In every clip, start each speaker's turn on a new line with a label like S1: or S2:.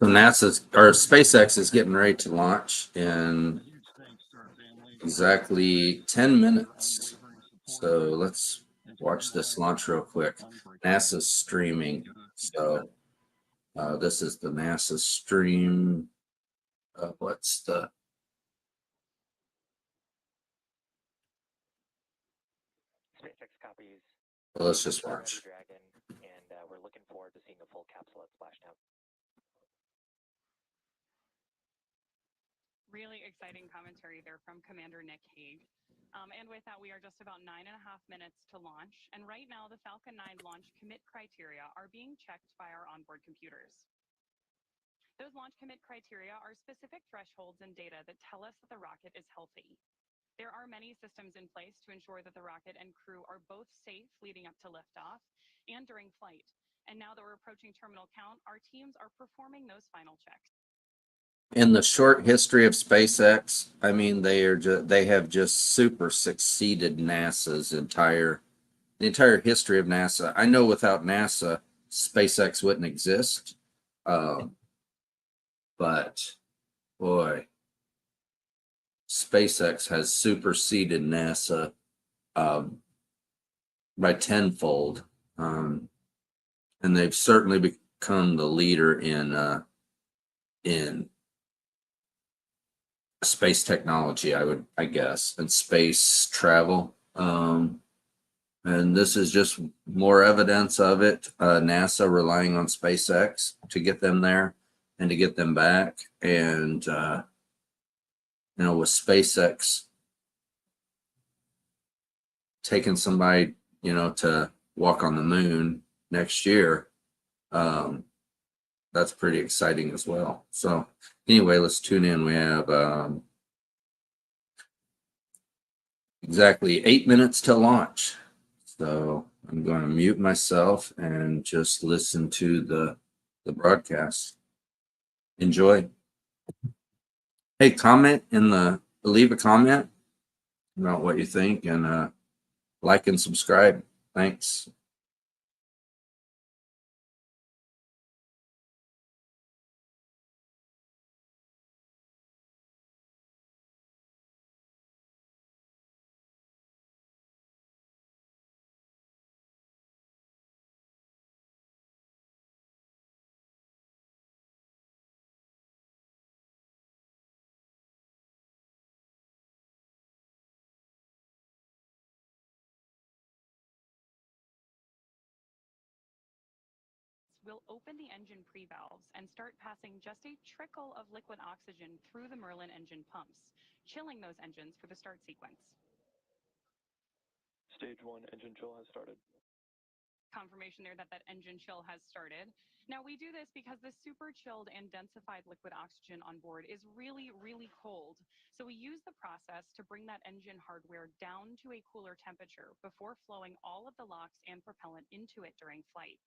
S1: So NASA's or SpaceX is getting ready to launch in exactly 10 minutes. So let's watch this launch real quick. NASA's streaming. So this is the NASA stream. What's the
S2: SpaceX copies
S1: well, let's just watch.
S2: Dragon, and we're looking forward to seeing a full capsule at splashdown.
S3: Really exciting commentary there from Commander Nick Hague. And with that, we are just about 9.5 minutes to launch. And right now, the Falcon 9 launch commit criteria are being checked by our onboard computers. Those launch commit criteria are specific thresholds and data that tell us that the rocket is healthy. There are many systems in place to ensure that the rocket and crew are both safe leading up to liftoff and during flight. And now that we're approaching terminal count, our teams are performing those final checks.
S1: In the short history of SpaceX, I mean, they have just super succeeded NASA's the entire history of NASA. I know without NASA, SpaceX wouldn't exist. But boy, SpaceX has superseded NASA by tenfold, and they've certainly become the leader in space technology, I guess, and space travel. And this is just more evidence of it. NASA relying on SpaceX to get them there and to get them back. And, with SpaceX taking somebody, to walk on the moon next year, that's pretty exciting as well. So anyway, let's tune in. We have exactly 8 minutes to launch. So I'm going to mute myself and just listen to the broadcast. Enjoy. Hey, leave a comment about what you think, and like and subscribe. Thanks.
S3: We'll open the engine pre-valves and start passing just a trickle of liquid oxygen through the Merlin engine pumps, chilling those engines for the start sequence.
S2: Stage 1 engine chill has started.
S3: Confirmation there that engine chill has started. Now, we do this because the super chilled and densified liquid oxygen on board is really, really cold. So we use the process to bring that engine hardware down to a cooler temperature before flowing all of the LOX and propellant into it during flight.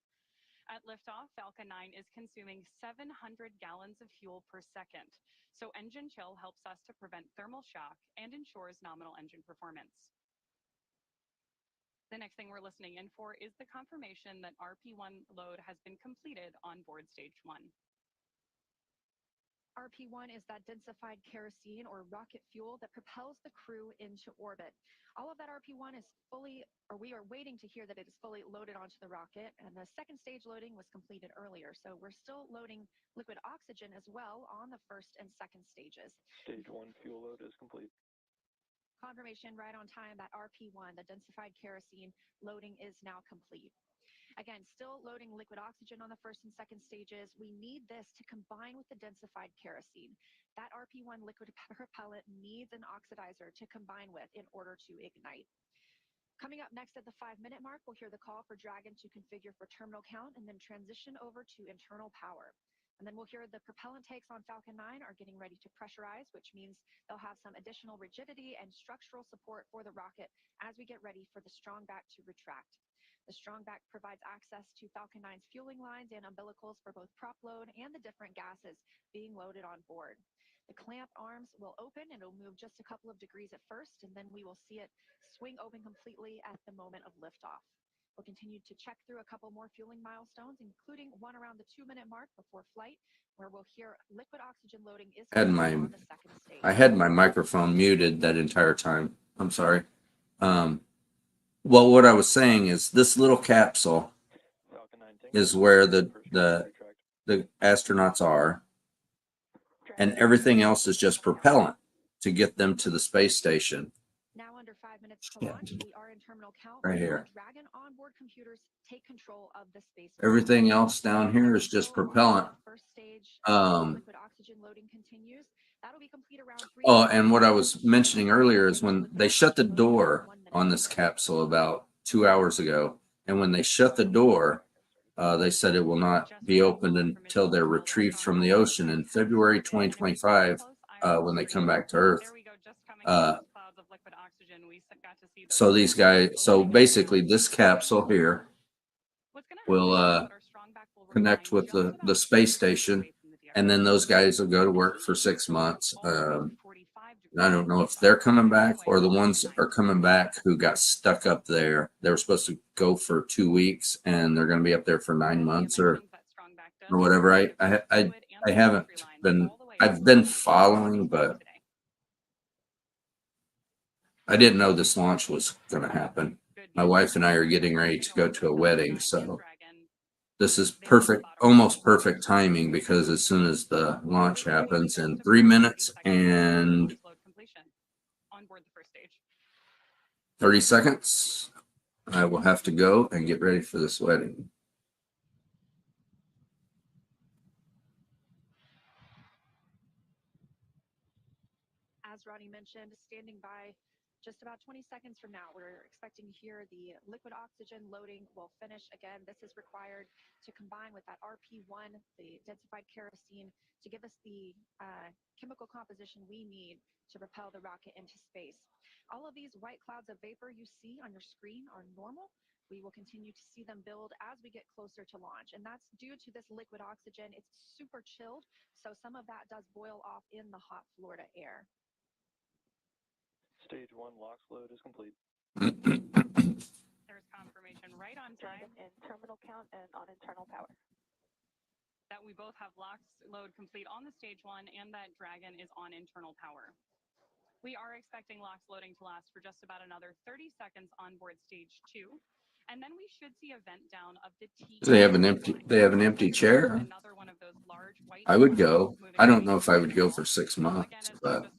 S3: At liftoff, Falcon 9 is consuming 700 gallons of fuel per second. So engine chill helps us to prevent thermal shock and ensures nominal engine performance. The next thing we're listening in for is the confirmation that RP1 load has been completed on board stage 1.
S4: RP1 is that densified kerosene or rocket fuel that propels the crew into orbit. All of that RP1 is we are waiting to hear that it is fully loaded onto the rocket, and the second stage loading was completed earlier. So we're still loading liquid oxygen as well on the first and second stages.
S2: Stage 1 fuel load is complete.
S4: Confirmation right on time that RP1, the densified kerosene loading, is now complete. Again, still loading liquid oxygen on the first and second stages. We need this to combine with the densified kerosene. That RP1 liquid propellant needs an oxidizer to combine with in order to ignite. Coming up next at the 5-minute mark, we'll hear the call for Dragon to configure for terminal count and then transition over to internal power. And then we'll hear the propellant tanks on Falcon 9 are getting ready to pressurize, which means they'll have some additional rigidity and structural support for the rocket as we get ready for the strong back to retract. The strong back provides access to Falcon 9's fueling lines and umbilicals for both prop load and the different gases being loaded on board. The clamp arms will open and it'll move just a couple of degrees at first, and then we will see it swing open completely at the moment of liftoff. We'll continue to check through a couple more fueling milestones, including one around the 2-minute mark before flight, where we'll hear liquid oxygen loading is on the second stage.
S1: I had my microphone muted that entire time. I'm sorry. Well, what I was saying is this little capsule is where the astronauts are, and everything else is just propellant to get them to the space station.
S4: Now under 5 minutes to launch, we are in terminal count.
S1: Right here.
S4: Dragon onboard computers take control of the space.
S1: Everything else down here is just propellant.
S4: First stage,
S1: Um,
S4: liquid oxygen loading continues. That'll be complete around 3.
S1: Oh, and what I was mentioning earlier is when they shut the door on this capsule about 2 hours ago, and when they shut the door, they said it will not be opened until they're retrieved from the ocean in February 2025 when they come back to Earth. So these guys, so basically this capsule here will connect with the space station, and then those guys will go to work for 6 months. I don't know if they're coming back or the ones that are coming back who got stuck up there. They were supposed to go for 2 weeks, and they're going to be up there for 9 months or whatever. I haven't been. I've been following, but I didn't know this launch was going to happen. My wife and I are getting ready to go to a wedding, so this is perfect, almost perfect timing, because as soon as the launch happens in 3 minutes and 30 seconds, I will have to go and get ready for this wedding.
S4: As Ronnie mentioned, standing by just about 20 seconds from now, we're expecting to hear the liquid oxygen loading will finish. Again, this is required to combine with that RP1, the densified kerosene, to give us the chemical composition we need to propel the rocket into space. All of these white clouds of vapor you see on your screen are normal. We will continue to see them build as we get closer to launch, and that's due to this liquid oxygen. It's super chilled, so some of that does boil off in the hot Florida air.
S2: Stage 1 LOX load is complete.
S3: There's confirmation right on time
S2: in terminal count and on internal power.
S3: that we both have LOX load complete on the stage 1 and that Dragon is on internal power. We are expecting LOX loading to last for just about another 30 seconds on board stage 2. And then we should see a vent down of the T.
S1: They have an empty chair.
S3: Another one of those large white
S1: I would go. I don't know if I would go for 6 months, but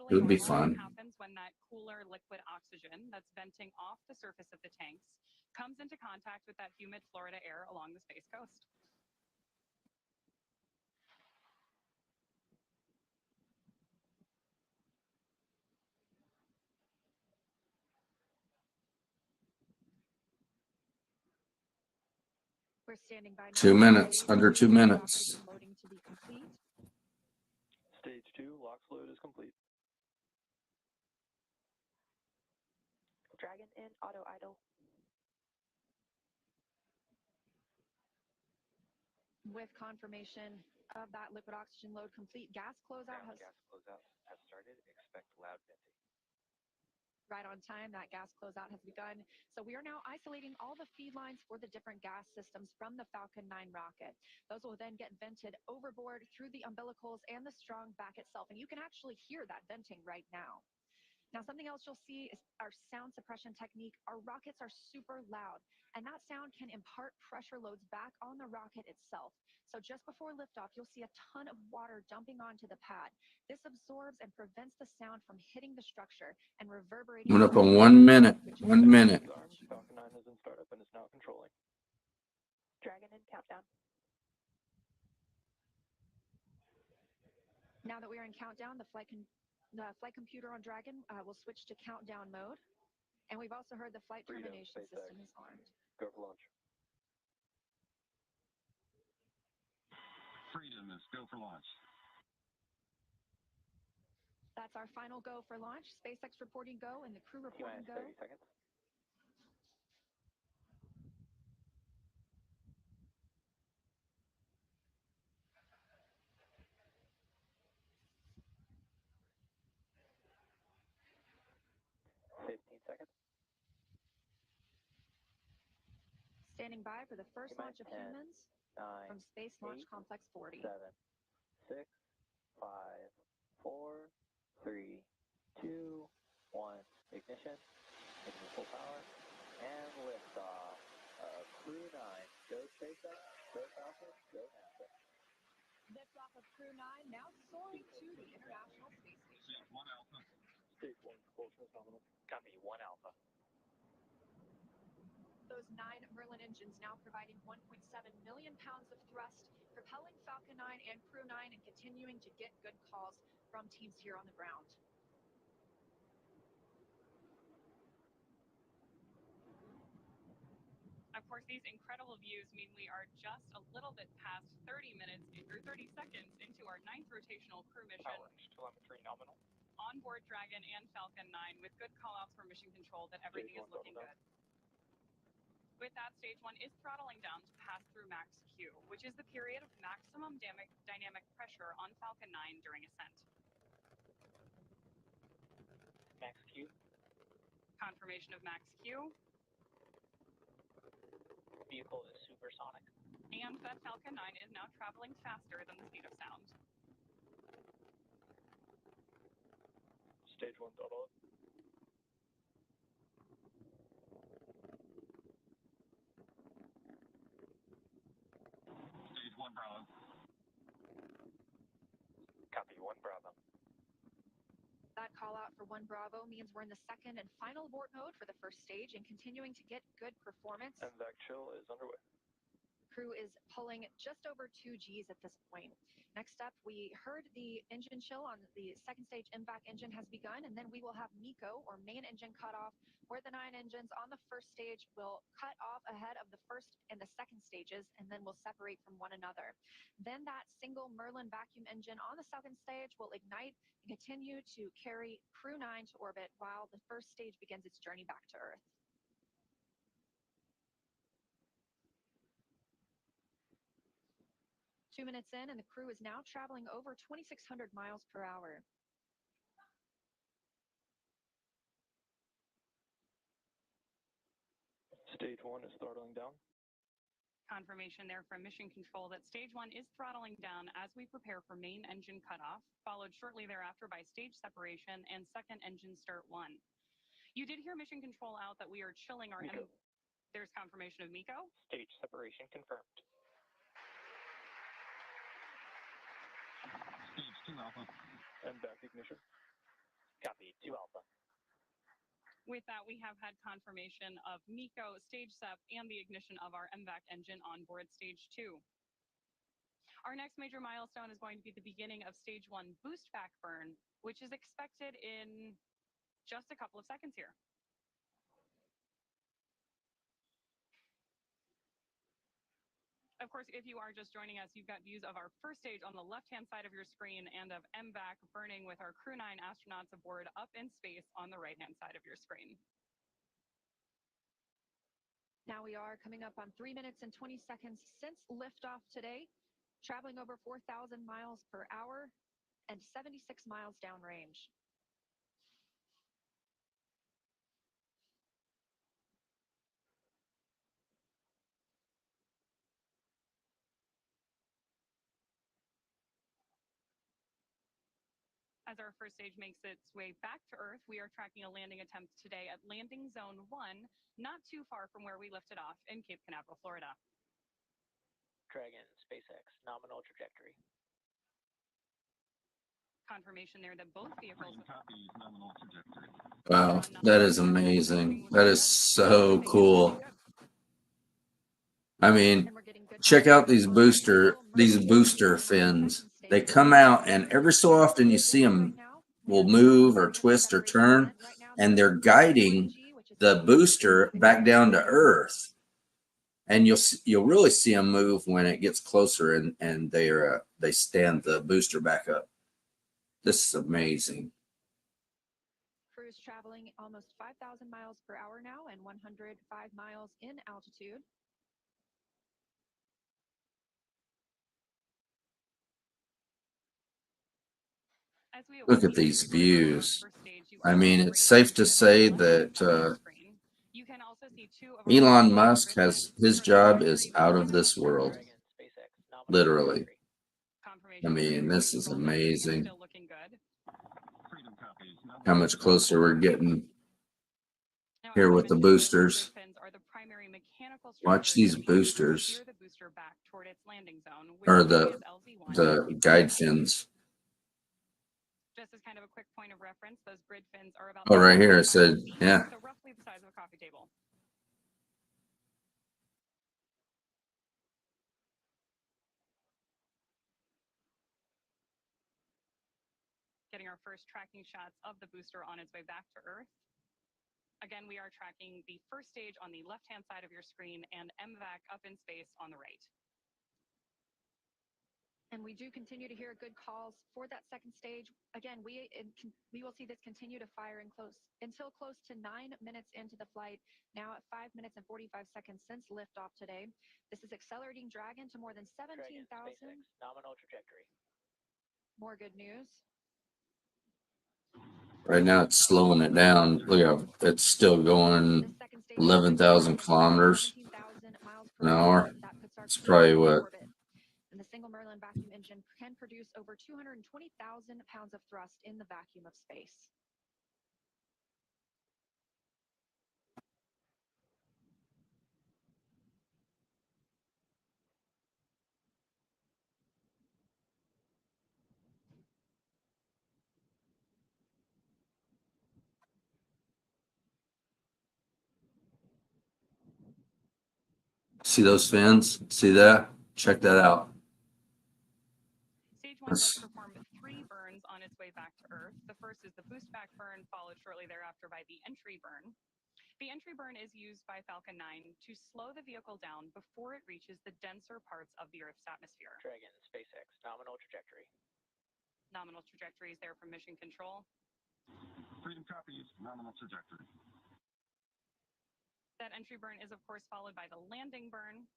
S1: it would be fun.
S3: Happens when that cooler liquid oxygen that's venting off the surface of the tanks comes into contact with that humid Florida air along the Space Coast.
S4: We're standing by now.
S1: 2 minutes, under 2 minutes.
S4: Loading to be complete.
S2: Stage 2 LOX load is complete. Dragon in auto idle.
S4: With confirmation of that liquid oxygen load complete, gas closeout has
S2: started. Expect loud venting.
S4: right on time. That gas closeout has begun. So we are now isolating all the feed lines for the different gas systems from the Falcon 9 rocket. Those will then get vented overboard through the umbilicals and the strong back itself. And you can actually hear that venting right now. Now, something else you'll see is our sound suppression technique. Our rockets are super loud, and that sound can impart pressure loads back on the rocket itself. So just before liftoff, you'll see a ton of water dumping onto the pad. This absorbs and prevents the sound from hitting the structure and reverberating.
S1: Coming up on 1 minute. 1 minute.
S2: Falcon 9 is in startup and is now controlling. Dragon in countdown.
S4: Now that we are in countdown, the flight computer on Dragon will switch to countdown mode. And we've also heard the flight termination system is armed.
S2: Go for launch.
S5: Freedom is go for launch.
S4: That's our final go for launch. SpaceX reporting go and the crew reporting go.
S2: 30 seconds.
S4: standing by for the first
S2: T-minus
S4: launch of
S2: 10,
S4: humans
S2: 9,
S4: from Space Launch
S2: 8,
S4: Complex 40.
S2: 7, 6, 5, 4, 3, 2, 1. Ignition. Ignition full power. And liftoff. Crew 9. Go SpaceX. Go Falcon. Go NASA.
S4: Liftoff of Crew 9 now soaring to the International Space Station.
S2: Stage 1 propulsion is nominal. Copy 1 Alpha.
S4: Those 9 Merlin engines now providing 1.7 million pounds of thrust, propelling Falcon 9 and Crew 9 and continuing to get good calls from teams here on the ground.
S3: Of course, these incredible views mean we are just a little bit past 30 minutes or 30 seconds into our 9th rotational crew mission.
S2: Power telemetry nominal.
S3: On board Dragon and Falcon 9 with good callouts from mission control that everything is looking good. With that, stage 1 is throttling down to pass through max Q, which is the period of maximum dynamic pressure on Falcon 9 during ascent.
S2: Max Q.
S3: Confirmation of max Q.
S2: Vehicle is supersonic.
S3: And that Falcon 9 is now traveling faster than the speed of sound.
S2: Stage 1 throttle up. Stage 1 Bravo. Copy 1 Bravo.
S4: That call out for 1 Bravo means we're in the second and final abort mode for the first stage and continuing to get good performance.
S2: And vac chill is underway.
S4: Crew is pulling just over 2 Gs at this point. Next up, we heard the engine chill on the second stage MVAC engine has begun, and then we will have MECO, or main engine cutoff, where the 9 engines on the first stage will cut off ahead of the first and the second stages, and then will separate from one another. Then that single Merlin vacuum engine on the second stage will ignite and continue to carry Crew 9 to orbit while the first stage begins its journey back to Earth. Two minutes in, and the crew is now traveling over 2,600 miles per hour.
S2: Stage 1 is throttling down.
S3: Confirmation there from mission control that stage 1 is throttling down as we prepare for main engine cutoff, followed shortly thereafter by stage separation and second engine start 1. You did hear mission control out that we are chilling our
S2: MECO.
S3: There's confirmation of MECO.
S2: Stage separation confirmed. Stage 2 Alpha. And back ignition. Copy 2 Alpha.
S3: With that, we have had confirmation of MECO, stage SEP, and the ignition of our MVAC engine on board stage 2. Our next major milestone is going to be the beginning of stage 1 boost back burn, which is expected in just a couple of seconds here. Of course, if you are just joining us, you've got views of our first stage on the left-hand side of your screen and of MVAC burning with our Crew 9 astronauts aboard up in space on the right-hand side of your screen.
S4: Now we are coming up on 3 minutes and 20 seconds since liftoff today, traveling over 4,000 miles per hour and 76 miles downrange.
S3: As our first stage makes its way back to Earth, we are tracking a landing attempt today at landing zone 1, not too far from where we lifted off in Cape Canaveral, Florida.
S2: Dragon, SpaceX, nominal trajectory.
S3: Confirmation there that both vehicles...
S1: Wow, that is amazing. That is so cool. I mean, check out these booster fins. They come out, and every so often you see them will move or twist or turn, and they're guiding the booster back down to Earth. And you'll really see them move when it gets closer, and they stand the booster back up. This is amazing.
S4: Cruise traveling almost 5,000 miles per hour now and 105 miles in altitude.
S1: Look at these views. I mean, it's safe to say that
S3: you can also see two of our
S1: Elon
S3: first
S1: Musk
S3: grid
S1: has
S3: fins,
S1: his
S3: which are the
S1: job is
S3: primary
S1: out of this
S3: mechanical
S1: world.
S3: structures.
S2: Dragon, SpaceX, nominal
S1: Literally.
S2: trajectory.
S3: Confirmation
S1: I
S3: that
S1: mean,
S3: your
S1: this
S3: cruise
S1: is
S3: control testing is
S1: amazing.
S3: still looking good.
S1: How much closer we're getting
S3: Now,
S1: here
S3: as I
S1: with the
S3: mentioned, those grid
S1: boosters.
S3: fins are the primary mechanical
S1: Watch
S3: structures
S1: these
S3: that we use to
S1: boosters,
S3: steer the booster back toward its landing zone, which
S1: or
S3: today is LZ1.
S1: the guide fins.
S3: Just as kind of a quick point of reference, those grid fins are about
S1: Oh, right here it
S3: 75
S1: said,
S3: feet,
S1: yeah.
S3: so roughly the size of a coffee table. Getting our first tracking shots of the booster on its way back to Earth. Again, we are tracking the first stage on the left-hand side of your screen and MVAC up in space on the right.
S4: And we do continue to hear good calls for that second stage. Again, we will see this continue to fire until close to 9 minutes into the flight. Now at 5 minutes and 45 seconds since liftoff today. This is accelerating Dragon to more than 17,000.
S2: Nominal trajectory.
S4: More good news.
S1: Right now it's slowing it down. Look how it's still going
S4: This second stage
S1: 11,000 kilometers
S4: 17,000 miles
S1: an
S4: per
S1: hour.
S4: That puts our
S1: It's
S4: crew
S1: probably
S4: in
S1: what,
S4: orbit. And the single Merlin vacuum engine can produce over 220,000 pounds of thrust in the vacuum of space.
S1: see those fins? See that? Check that out.
S3: Stage 1 does perform 3 burns on its way back to Earth. The first is the boost back burn, followed shortly thereafter by the entry burn. The entry burn is used by Falcon 9 to slow the vehicle down before it reaches the denser parts of the Earth's atmosphere.
S2: Dragon, SpaceX, nominal trajectory.
S3: Nominal trajectory is there from Mission Control.
S5: Freedom copies, nominal trajectory.
S3: That entry burn is, of course, followed by the landing burn,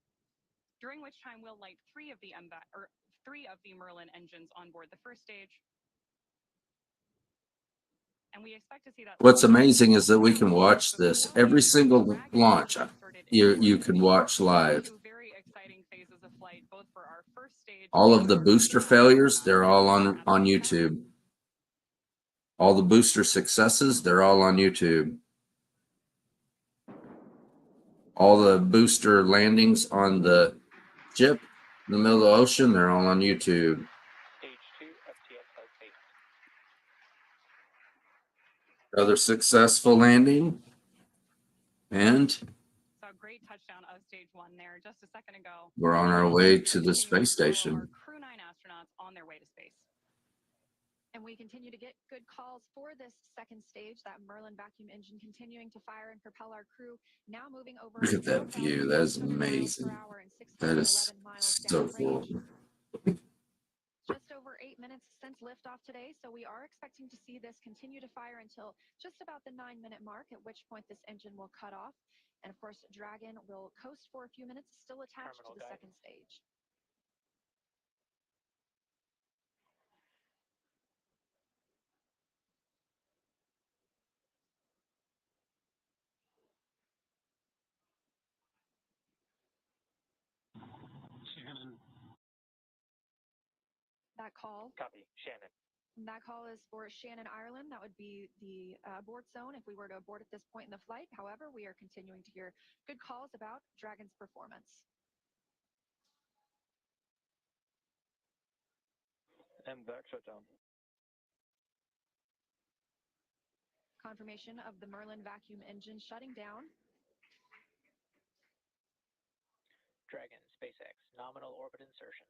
S3: during which time we'll light 3 of the Merlin engines on board the first stage. And we expect to see that.
S1: What's amazing is that we can watch this every single launch. You can watch live.
S3: Very exciting phases of flight, both for our first stage.
S1: All of the booster failures, they're all on YouTube. All the booster successes, they're all on YouTube. All the booster landings on the ship in the middle of the ocean, they're all on YouTube.
S2: Stage 2, FTS has base.
S1: Another successful landing. And
S3: So a great touchdown of stage 1 there just a second ago.
S1: we're on our way to the space station.
S3: Our Crew 9 astronauts on their way to space.
S4: And we continue to get good calls for this second stage, that Merlin vacuum engine continuing to fire and propel our crew, now moving over.
S1: Look at that view. That is amazing. That is so cool.
S4: Just over 8 minutes since liftoff today, so we are expecting to see this continue to fire until just about the 9-minute mark, at which point this engine will cut off. And of course, Dragon will coast for a few minutes, still attached to the second stage.
S5: Shannon.
S4: That call.
S2: Copy, Shannon.
S4: That call is for Shannon, Ireland. That would be the abort zone if we were to abort at this point in the flight. However, we are continuing to hear good calls about Dragon's performance.
S2: MVAC shutdown.
S4: Confirmation of the Merlin vacuum engine shutting down.
S2: Dragon, SpaceX, nominal orbit insertion.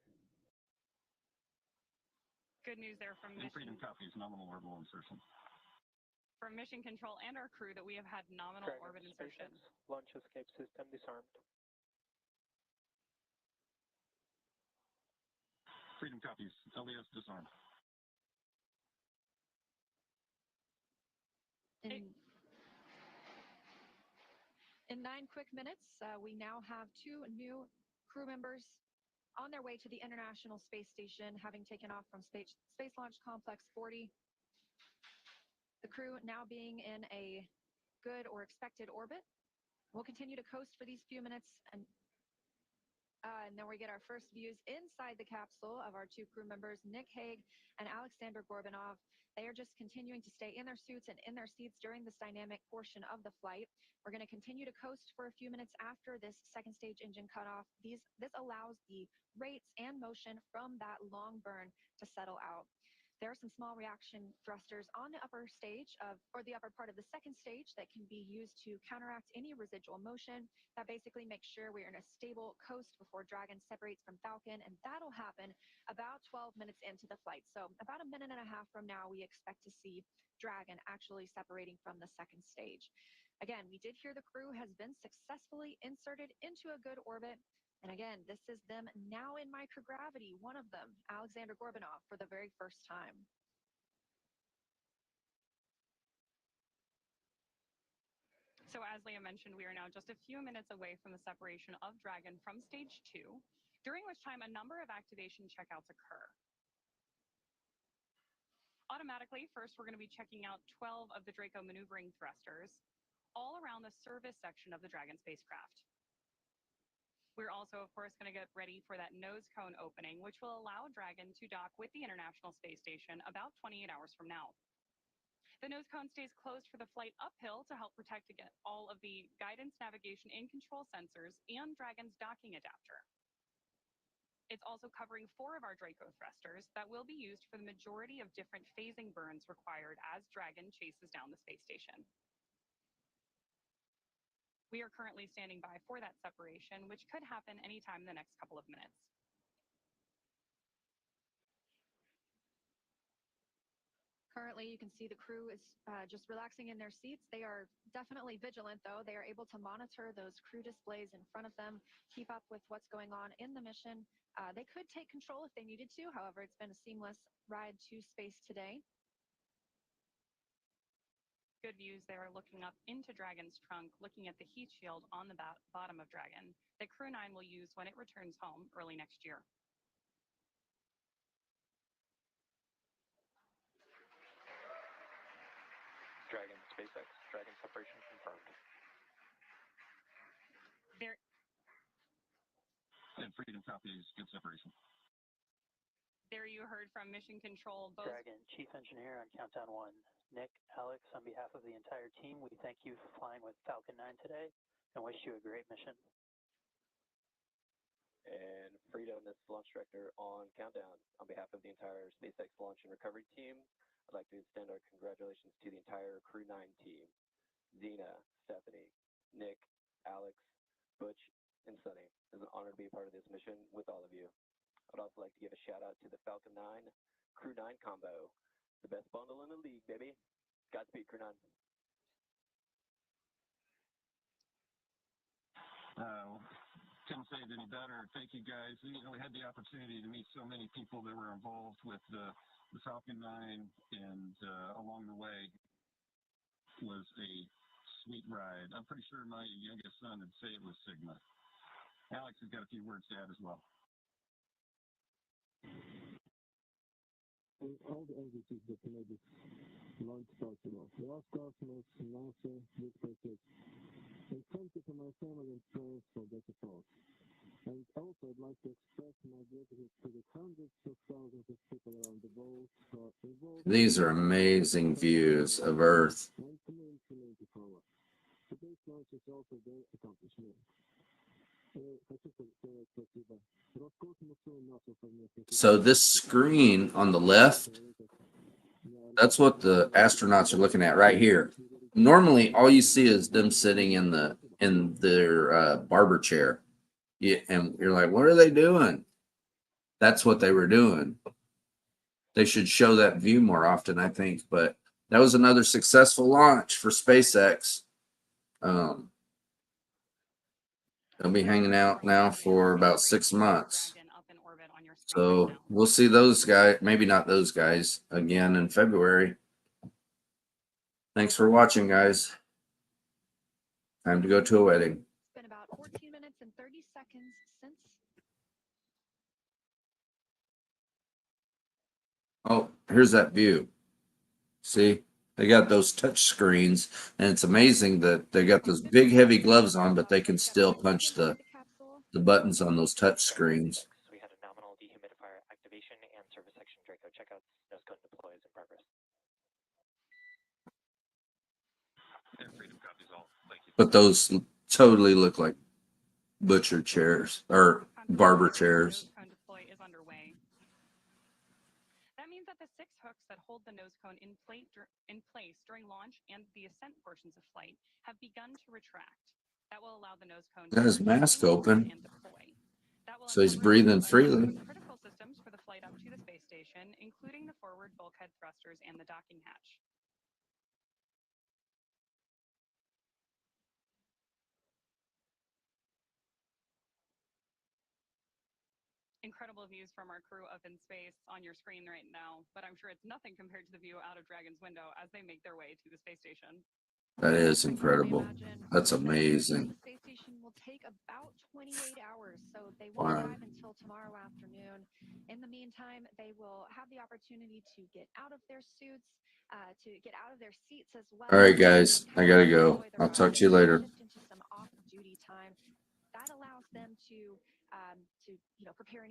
S3: Good news there from
S5: Freedom
S3: Mission,
S5: copies, nominal orbital insertion.
S3: from Mission Control and our crew that we have had nominal
S2: Dragon,
S3: orbit insertion.
S2: SpaceX, launch escape system disarmed.
S5: Freedom copies, LES disarmed.
S4: In 9 quick minutes, we now have 2 new crew members on their way to the International Space Station, having taken off from Space Launch Complex 40. The crew now being in a good or expected orbit. We'll continue to coast for these few minutes, and then we get our first views inside the capsule of our two crew members, Nick Hague and Alexander Gorbanov. They are just continuing to stay in their suits and in their seats during this dynamic portion of the flight. We're going to continue to coast for a few minutes after this second stage engine cutoff. This allows the rates and motion from that long burn to settle out. There are some small reaction thrusters on the upper stage or the upper part of the second stage that can be used to counteract any residual motion. That basically makes sure we're in a stable coast before Dragon separates from Falcon, and that'll happen about 12 minutes into the flight. So about a minute and a half from now, we expect to see Dragon actually separating from the second stage. Again, we did hear the crew has been successfully inserted into a good orbit. And again, this is them now in microgravity, one of them, Alexander Gorbanov, for the very first time.
S3: So as Leah mentioned, we are now just a few minutes away from the separation of Dragon from stage 2, during which time a number of activation checkouts occur. Automatically, first we're going to be checking out 12 of the Draco maneuvering thrusters, all around the service section of the Dragon spacecraft. We're also, of course, going to get ready for that nose cone opening, which will allow Dragon to dock with the International Space Station about 28 hours from now. The nose cone stays closed for the flight uphill to help protect against all of the guidance, navigation, and control sensors and Dragon's docking adapter. It's also covering 4 of our Draco thrusters that will be used for the majority of different phasing burns required as Dragon chases down the space station. We are currently standing by for that separation, which could happen anytime in the next couple of minutes.
S4: Currently, you can see the crew is just relaxing in their seats. They are definitely vigilant, though. They are able to monitor those crew displays in front of them, keep up with what's going on in the mission. They could take control if they needed to. However, it's been a seamless ride to space today.
S3: Good views there, looking up into Dragon's trunk, looking at the heat shield on the bottom of Dragon that Crew 9 will use when it returns home early next year.
S2: Dragon, SpaceX, Dragon separation confirmed.
S3: There,
S5: And Freedom copies, good separation.
S3: there you heard from Mission Control. Both
S2: Dragon, Chief Engineer on Countdown 1. Nick, Alex, on behalf of the entire team, we thank you for flying with Falcon 9 today and wish you a great mission.
S6: And Freedom, this is Launch Director on Countdown. On behalf of the entire SpaceX Launch and Recovery team, I'd like to extend our congratulations to the entire Crew 9 team. Zena, Stephanie, Nick, Alex, Butch, and Sunny. It's an honor to be a part of this mission with all of you. I'd also like to give a shout out to the Falcon 9 Crew 9 combo. The best bundle in the league, baby. Godspeed, Crew 9.
S5: Couldn't say it any better. Thank you, guys. We had the opportunity to meet so many people that were involved with the Falcon 9, and along the way was a sweet ride. I'm pretty sure my youngest son would say it was Sigma. Alex has got a few words to add as well.
S7: All the agencies that made this launch possible. Roscosmos, NASA, with SpaceX. And thank you to my family and friends for that support. And also, I'd like to express my gratitude to the hundreds of thousands of people around the world who are involved.
S1: These are amazing views of Earth.
S7: And community power. Today's launch is also their accomplishment.
S1: So this screen on the left, that's what the astronauts are looking at right here. Normally, all you see is them sitting in their barber chair. Yeah, and you're like, what are they doing? That's what they were doing. They should show that view more often, I think. But that was another successful launch for SpaceX. They'll be hanging out now for about 6 months. So we'll see those guys, maybe not those guys, again in February. Thanks for watching, guys. Time to go to a wedding.
S4: It's been about 14 minutes and 30 seconds since.
S1: Oh, here's that view. See, They got those touch screens, and it's amazing that they got those big heavy gloves on, but they can still punch the buttons on those touch screens.
S6: We had a nominal dehumidifier activation and service section Draco checkouts. Nose cone deploy is in progress.
S5: And Freedom copies all. Thank you.
S1: But those totally look like butcher chairs or barber chairs.
S3: Nose cone deploy is underway. That means that the 6 hooks that hold the nose cone in place during launch and the ascent portions of flight have begun to retract. That will allow the nose cone
S1: Got his
S3: to
S1: mask
S3: swing
S1: open,
S3: and deploy. That will
S1: so he's
S3: uncover
S1: breathing
S3: a number
S1: freely.
S3: of critical systems for the flight up to the space station, including the forward bulkhead thrusters and the docking hatch. Incredible views from our crew up in space on your screen right now, but I'm sure it's nothing compared to the view out of Dragon's window as they make their way to the space station.
S1: That is incredible. That's amazing.
S4: The space station will take about 28 hours, so they
S1: Wow.
S4: won't arrive until tomorrow afternoon. In the meantime, they will have the opportunity to get out of their suits, to get out of their seats as well.
S1: All right, guys, I gotta go. I'll talk to you later.
S4: Shift into some off-duty time. That allows them to prepare